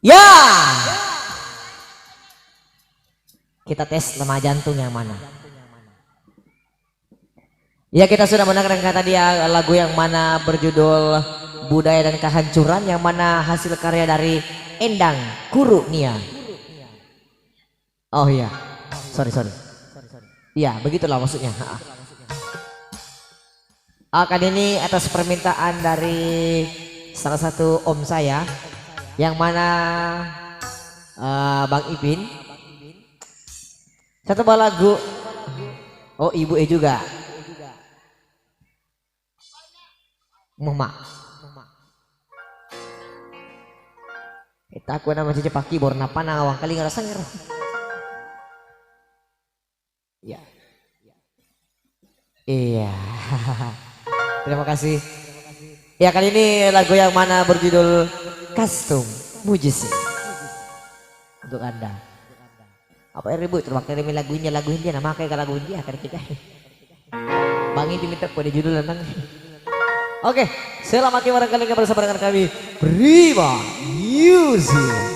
Ya, kita tes lemah jantung yang mana? Ya, kita sudah mendengarkan tadi lagu yang mana berjudul Budaya dan Kehancuran, yang mana hasil karya dari Endang Kurnia. Oh iya, sorry. Iya, begitulah maksudnya. Kali ini atas permintaan dari salah satu om saya, yang mana Bang Ipin, satu buah lagu. Oh, ibu juga Mama. Kita aku nama cici paki borna panang awang kali ngerasa ngerah. Ya. Iya. Terima kasih. Ya, kali ini lagu yang mana berjudul Kastum Mujisi untuk Anda. Apa yang ribut? Terima kasih lagu India, nama kayak lagu India kan kita. Bang ini minta pada judul tentang. Oke, selamat barangkali bersama dengan kami Prima Music.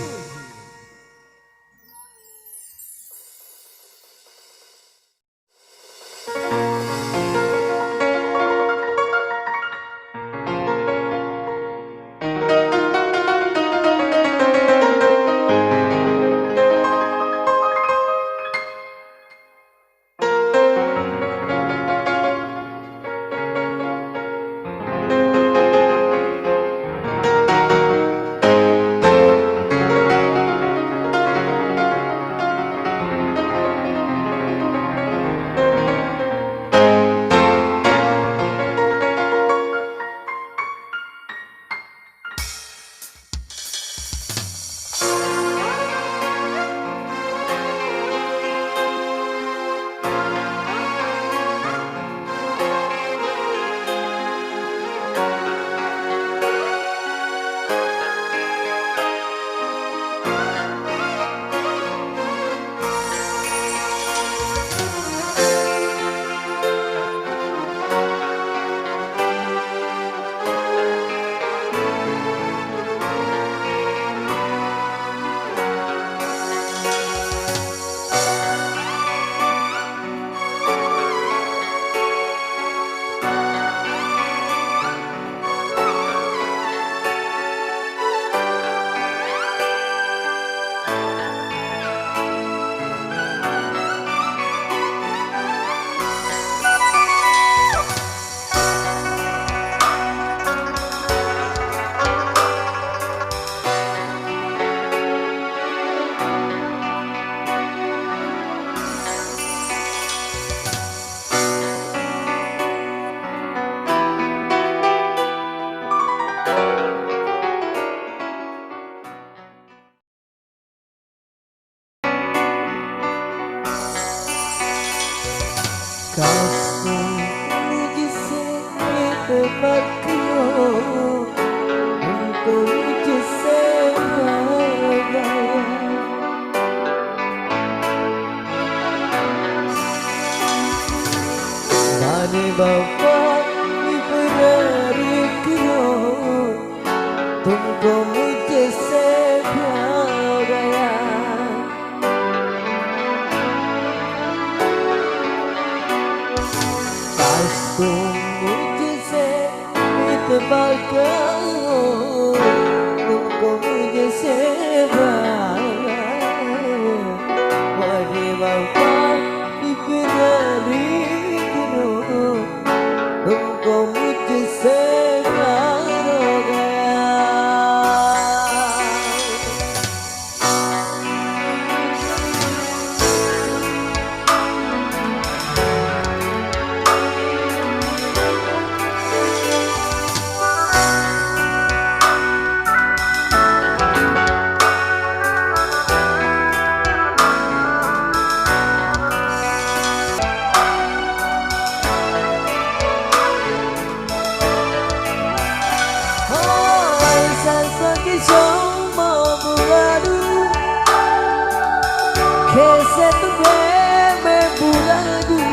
कैसे तुम्हें मैं भुला दूं,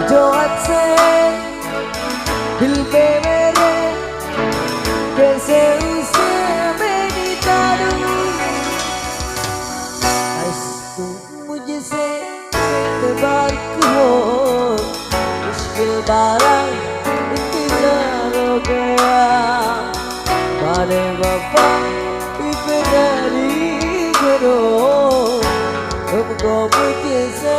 जो अच्छे दिल पे मेरे कैसे उसे मैं निकालूं। बस तुम मुझसे एतबार हो, मुश्किल बारह इंतजार हो गया, माने वफा इकरारी करो, तुमको मुझसे